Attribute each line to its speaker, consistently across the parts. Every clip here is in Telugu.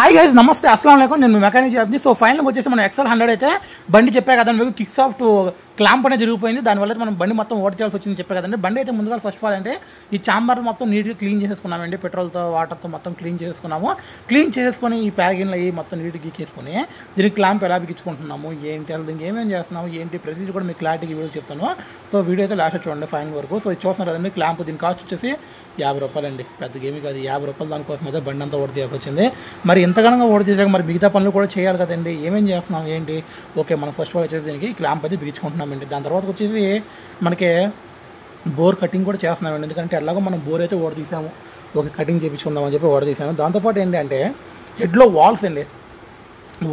Speaker 1: హాయ్ గైస్, నమస్తే, అస్సలాం వాలేకుం. నేను మెకానిక్ జాబ్ని. సో ఫైనల్గా వచ్చేసి మనం XL 100 అయితే బండి చెప్పా కదండి మీకు, కిక్ సాఫ్ట్ క్లాంప్ అనేది జరిగిపోయింది. దానివల్ల మనం బండి మొత్తం ఓట చేయాల్సి వచ్చింది చెప్పా కదండి. బండి అయితే ముందుగా ఫస్ట్ ఆఫ్ ఆల్ అంటే ఈ చాంబర్ మొత్తం నీట్గా క్లీన్ చేసుకున్నామండి. పెట్రోల్తో వాటర్తో మొత్తం క్లీన్ చేసుకున్నాము. క్లీన్ చేసుకొని ఈ ప్యాకింగ్లు అవి మొత్తం నీట్గా గీకేసుకొని దీనికి క్లాంప్ ఎలా బిగించుకుంటున్నాము, ఏంటి అసలు దీనికి ఏమేమి చేస్తున్నాము, ఏంటి ప్రతిదీ కూడా మీకు క్లారిటీగా వీడియో చెప్తాను. సో వీడియో అయితే లాస్ట్ చూడండి ఫైనల్ వరకు. సో ఇది చూస్తున్నారు కదండి క్లాంప్. దీని కాస్ట్ వచ్చేసి 50 రూపాయలు అండి. పెద్ద గేమి కాదు, 50 రూపాయలు. దానికోసం అయితే బండి అంతా ఓట చేయాల్సి వచ్చింది. మరి ఇంతగానో ఓట చేసాక మరి మిగతా పనులు కూడా చేయాలి కదండి. ఏమేం చేస్తున్నాం ఏంటి? ఓకే, మనం ఫస్ట్ ఆఫ్ ఆల్ వచ్చేసి దీనికి క్లాంప్ అయితే బిగించుకుంటున్నామండి. దాని తర్వాత వచ్చేసి మనకి బోర్ కటింగ్ కూడా చేస్తున్నామండి. ఎందుకంటే ఎలాగో మనం బోర్ అయితే ఓడ తీసాము, ఒక కటింగ్ చేయించుకుందామని చెప్పి ఓడ తీసాము. దాంతోపాటు ఏంటి అంటే హెడ్లో వాల్స్ అండి,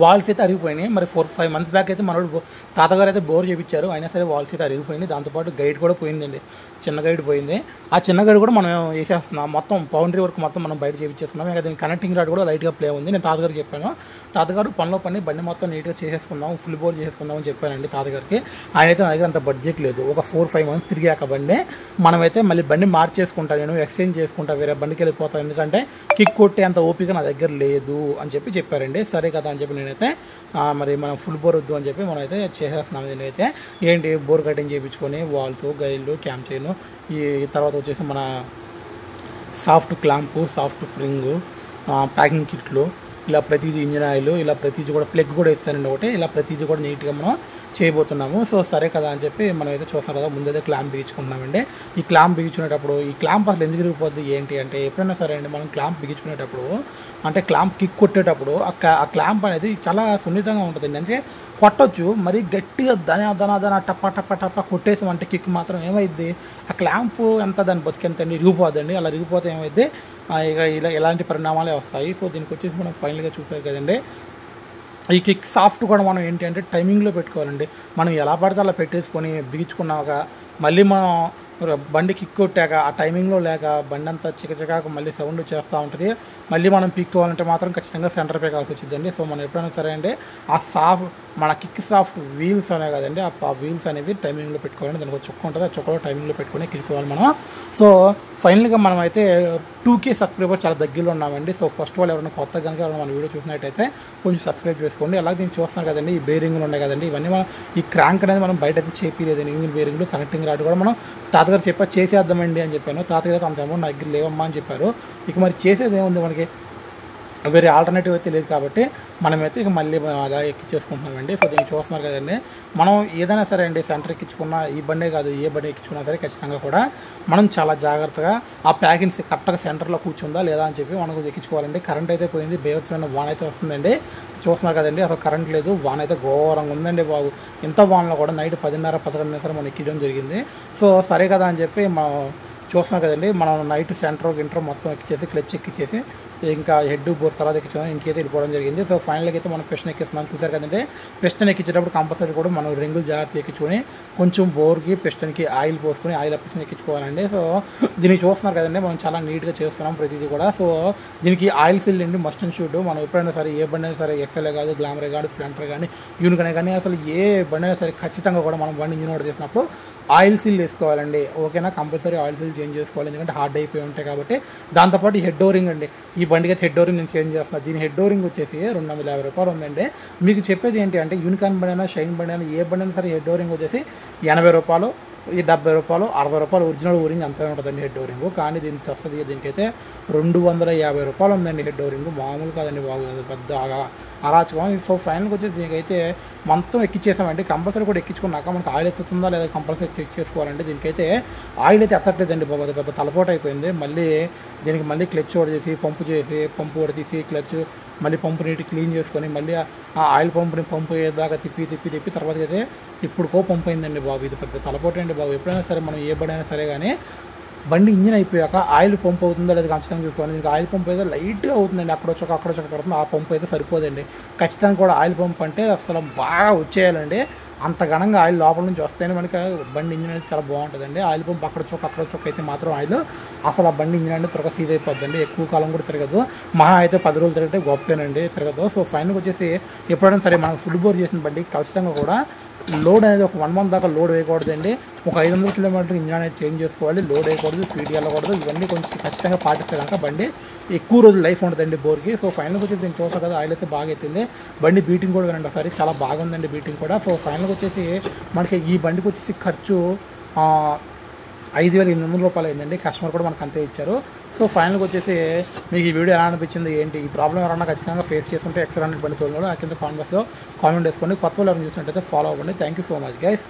Speaker 1: వాల్స్ అయితే అరిగిపోయినాయి. మరి 4-5 మంత్స్ బ్యాక్ అయితే మనోడు తాతగారు అయితే బోర్ చేయించారు, అయినా సరే వాల్స్ అయితే అరిగిపోయింది. దాంతోపాటు గైడ్ కూడా పోయిందండి, చిన్న గైడ్ పోయింది. ఆ చిన్న గైడ్ కూడా మనం వేసేస్తున్నాం. మొత్తం బౌండరీ వరకు మొత్తం మనం బయట చేయించేసుకున్నాం. ఇక దీనికి కనెక్టింగ్ రాడ్ కూడా లైట్గా ప్లే ఉంది. నేను తాతగారు చెప్పాను, తాతగారు పనిలో పని బండి మొత్తం నీట్గా చేసేసుకుందాం, ఫుల్ బోర్ చేసుకుందాం అని చెప్పానండి తాతగారికి. ఆయన అయితే నా దగ్గర అంత బడ్జెట్ లేదు. ఒక 4-5 మంత్స్ తిరిగాక బండి మనమైతే మళ్ళీ బండి మార్చేసుకుంటా, నేను ఎక్స్చేంజ్ చేసుకుంటా, వేరే బండికి వెళ్ళిపోతాను. ఎందుకంటే కిక్ కొట్టే అంత ఓపిక నా దగ్గర లేదు అని చెప్పారండి. సరే కదా అని చెప్పి నేనైతే మరి మనం ఫుల్ బోర్ వద్దు అని చెప్పి మనం అయితే చేసేస్తున్నాం. నేనైతే ఏంటి బోర్ కటింగ్ చేయించుకొని వాల్స్, గైళ్ళు, క్యామ్ చైన్, ఈ తర్వాత వచ్చేసి మన soft clamp, soft spring, packing కిట్లు, ఇలా ప్రతిదీ ఇంజిన్ ఆయిల్, ఇలా ప్రతిదీ కూడా ప్లగ్ కూడా ఇస్తానండి ఒకటి. ఇలా ప్రతిదీ కూడా నీట్గా మనం చేయబోతున్నాము. సో సరే కదా అని చెప్పి మనం అయితే చూస్తాం కదా, ముందైతే క్లాంప్ బిగించుకుంటున్నామండి. ఈ క్లాంప్ బిగించుకునేటప్పుడు ఈ క్లాంప్ అసలు ఎందుకు విరిగిపోద్ది ఏంటి అంటే, ఎప్పుడైనా సరే అండి మనం క్లాంప్ బిగించుకునేటప్పుడు అంటే క్లాంప్ కిక్ కొట్టేటప్పుడు ఆ క్లాంప్ అనేది చాలా సున్నితంగా ఉంటుందండి. అంటే కొట్టొచ్చు, మరి గట్టిగా దన టప్ప కొట్టేసామంటే కిక్ మాత్రం ఏమైద్ది, ఆ క్లాంప్ ఎంత దాని బతికెంతండి ఇరిగిపోద్దండి. అలా ఇరిగిపోతే ఏమైద్ది, ఇక ఇలా ఎలాంటి పరిణామాలే వస్తాయి. సో దీనికి వచ్చేసి మనం ఫైనల్గా చూసారు కదండి, ఈ కిక్ సాఫ్ట్ కూడా మనం ఏంటి అంటే టైమింగ్లో పెట్టుకోవాలండి. మనం ఎలా పడితే అలా పెట్టేసుకొని బిగించుకున్నాక మళ్ళీ మనం బండి కిక్ కొట్టాక ఆ టైమింగ్లో లేక బండి అంతా చికచికాకు మళ్ళీ సౌండ్ చేస్తూ ఉంటుంది. మళ్ళీ మనం పీక్కోవాలంటే మాత్రం ఖచ్చితంగా సెంటర్ పీకాల్సి వచ్చిందండి. సో మనం ఎప్పుడైనా సరే అంటే ఆ మన కిక్ సాఫ్ట్ వీల్స్ అనేవి కదండి, ఆ వీల్స్ అనేవి టైమింగ్లో పెట్టుకోవాలండి. దానికి ఒక చుక్క ఉంటుంది, ఆ చుక్కలో టైమింగ్లో పెట్టుకొని కిక్కోవాలి మనం. సో ఫైనల్గా మనం అయితే 2K సబ్స్క్రైబర్ చాలా దగ్గరలో ఉన్నామండి. సో ఫస్ట్ వాళ్ళు ఎవరైనా కొత్త కనుక మన వీడియో చూసినట్టయితే కొంచెం సబ్స్క్రైబ్ చేసుకోండి. అలాగే దీన్ని చూస్తున్నాం కదండి, ఈ బేరింగ్లు ఉన్నాయి కదండి, ఇవన్నీ మనం ఈ క్రాంక్ అనేది మనం బయట అయితే చేపిలేదండి. ఇంజిన్ బేరింగ్లు, కనెక్టింగ్ రాడ్ కూడా మనం తాతగారు చేసేద్దామండి అని చెప్పాను. తాతగారు అయితే అంత అమౌంట్ నా దగ్గర లేవమ్మా అని చెప్పారు. ఇక మరి చేసేది ఏముంది, మనకి వేరే ఆల్టర్నేటివ్ అయితే లేదు కాబట్టి మనమైతే ఇక మళ్ళీ అలా ఎక్కించేసుకుంటున్నామండి. సో దీన్ని చూస్తున్నారు కదండి, మనం ఏదైనా సరే అండి సెంటర్ ఎక్కించుకున్నా, ఈ బండే కాదు ఏ బండి ఎక్కించుకున్నా సరే ఖచ్చితంగా కూడా మనం చాలా జాగ్రత్తగా ఆ ప్యాకింగ్స్ కరెక్ట్గా సెంటర్లో కూర్చుందా లేదా అని చెప్పి మనం ఎక్కించుకోవాలండి. కరెంట్ అయితే పోయింది, బేవర్సమైన వాన్ అయితే వస్తుందండి. చూస్తున్నారు కదండి, అసలు కరెంట్ లేదు, వాన్ అయితే ఘోరంగా ఉందండి బాబు. ఇంత వాన్లో కూడా నైట్ 10:30-11 మనం ఎక్కించడం జరిగింది. సో సరే కదా అని చెప్పి మనం చూస్తున్నాం కదండి, మనం నైట్ సెంటర్ మొత్తం ఎక్కించేసి క్లచ్ ఎక్కించేసి ఇంకా హెడ్ బోర్ తర్వాత ఎక్కించుకొని ఇంటికి అయితే వెళ్ళిపోవడం జరిగింది. సో ఫైనల్గా అయితే మనం పిస్టన్ ఎక్కిస్తున్నాం. చూసారు కదండి, పిస్టన్ ఎక్కించేటప్పుడు కంపల్సరీ కూడా మనం రింగులు జాగ్రత్త ఎక్కించుకొని కొంచెం బోర్కి పిస్టన్కి ఆయిల్ పోసుకొని ఆయిల్ అప్పించుకొని ఎక్కించుకోవాలండి. సో దీన్ని చూస్తున్నారు కదండి, మనం చాలా నీట్గా చేస్తున్నాం ప్రతిదీ కూడా. సో దీనికి ఆయిల్ ఫిల్ అండి మస్ట్ అండ్ షుడ్. మనం ఎప్పుడైనా సరే ఏ బండి అయినా సరే, ఎక్సెల్ కాదు, గ్లామర్ కాదు, స్ప్లెండర్ కానీ, యూనికాన్ కానీ, అసలు ఏ బండి అయినా సరే ఖచ్చితంగా కూడా మనం బండి ఇంజిన్ ఓడ చేసినప్పుడు ఆయిల్ సీల్ వేసుకోవాలండి. ఓకేనా, కంపల్సరీ ఆయిల్ సీల్ చేంజ్ చేసుకోవాలి, ఎందుకంటే హార్డ్ అయిపోయి ఉంటాయి కాబట్టి. దాంతోపాటు ఈ హెడ్ డోరింగ్ అండి, ఈ బండికి హెడ్ డోరింగ్ నేను చేంజ్ చేస్తున్నాను. దీని హెడ్ డోరింగ్ వచ్చేసి 250 రూపాయలు ఉందండి. మీకు చెప్పేది ఏంటి అంటే, యూనికాన్ బండి అయినా, షైన్ బండి అయినా, ఏ బండి అయినా సరే హెడ్ డోరింగ్ వచ్చేసి 80 రూపాయలు, ఈ 70 రూపాయలు, 60 రూపాయలు ఒరిజినల్ ఓరింగ్ అంతా ఉంటుందండి హెడ్ డోరింగ్. కానీ దీనికి వస్తుంది, దీనికైతే 250 రూపాయలు ఉందండి హెడ్ డోరింగ్. మామూలు కాదండి బాబు, పెద్ద అరాచకం. సో ఫైనల్కి వచ్చేసి దీనికైతే మొత్తం ఎక్కించేసామండి. కంపల్సరీ కూడా ఎక్కించుకున్నాక మనకు ఆయిల్ ఎత్తుతుందా లేదా కంపల్సరీ చెక్ చేసుకోవాలండి. దీనికైతే ఆయిల్ అయితే ఎత్తట్లేదండి బాబు, అది పెద్ద తలపోటు అయిపోయింది. మళ్ళీ దీనికి మళ్ళీ క్లచ్ ఓడ చేసి పంపు ఓడ తీసి క్లచ్ మళ్ళీ పంపు నీటి క్లీన్ చేసుకొని మళ్ళీ ఆ ఆయిల్ పంపు ఏదాకా తిప్పి తర్వాత అయితే ఇప్పుడుకో పంపు అయిందండి బాబు. ఇది పెద్ద తలపోటు అండి బాబు. ఎప్పుడైనా సరే మనం ఏ బండి అయినా సరే కానీ బండి ఇంజిన్ అయిపోయాక ఆయిల్ పంప్ అవుతుందో లేదా ఖచ్చితంగా చూసుకోవాలి. దీనికి ఆయిల్ పంప్ అయితే లైట్గా అవుతుందండి, అక్కడొచ్చక పడుతుంది. ఆ పంపు అయితే సరిపోదండి. ఖచ్చితంగా కూడా ఆయిల్ పంప్ అంటే అసలు బాగా వచ్చేయాలండి. అంత ఘనంగా ఆయిల్ లోపల నుంచి వస్తేనే మనకి బండి ఇంజిన్ అనేది చాలా బాగుంటుందండి. ఆయిల్ పంప్ అక్కడ చొక్క అయితే మాత్రం ఆయిల్ అసలు ఆ బండి ఇంజిన్ అనేది త్వరగా సీజ్ అయిపోద్దండి. ఎక్కువ కాలం కూడా తిరగదు, మహా అయితే 10 రోజులు తిరిగితే గొప్పేనండి, తిరగదు. సో ఫైనల్గా వచ్చేసి ఎప్పుడైనా సరే మనం ఫుల్ బోర్ చేసిన బండి ఖచ్చితంగా కూడా లోడ్ అనేది ఒక 1 మంత్ దాకా లోడ్ వేయకూడదండి. ఒక 500 కిలోమీటర్ ఇంజిన్ అనేది చేంజ్ చేసుకోవాలి. లోడ్ వేయకూడదు, స్పీడ్ వెళ్ళకూడదు. ఇవన్నీ కొంచెం ఖచ్చితంగా పాటిస్తే కనుక బండి ఎక్కువ రోజులు లైఫ్ ఉంటుందండి బోర్కి. సో ఫైనల్గా వచ్చేసి నేను చూస్తాను కదా, ఆయిల్ అయితే బాగా ఎత్తింది. బండి బీటింగ్ కూడా వినండి ఒకసారి, చాలా బాగుందండి బీటింగ్ కూడా. సో ఫైనల్గా వచ్చేసి మనకి ఈ బండికి వచ్చేసి ఖర్చు 5,800 రూపాయలు అయిందండి. కస్టమర్ కూడా మనకు అంతే ఇచ్చారు. సో ఫైనల్గా వచ్చేసి మీకు ఈ వీడియో ఎలా అనిపించింది ఏంటి, ఈ ప్రాబ్లం ఎవరైనా ఖచ్చితంగా ఫేస్ చేస్తుంటే XR100 బండి తోలు కింద కామెంట్ బాక్స్లో కామెంట్ వేసుకోండి. కొత్త వాళ్ళు ఎవరైనా చూసినట్టయితే ఫాలో అవ్వండి. Thank you so much guys.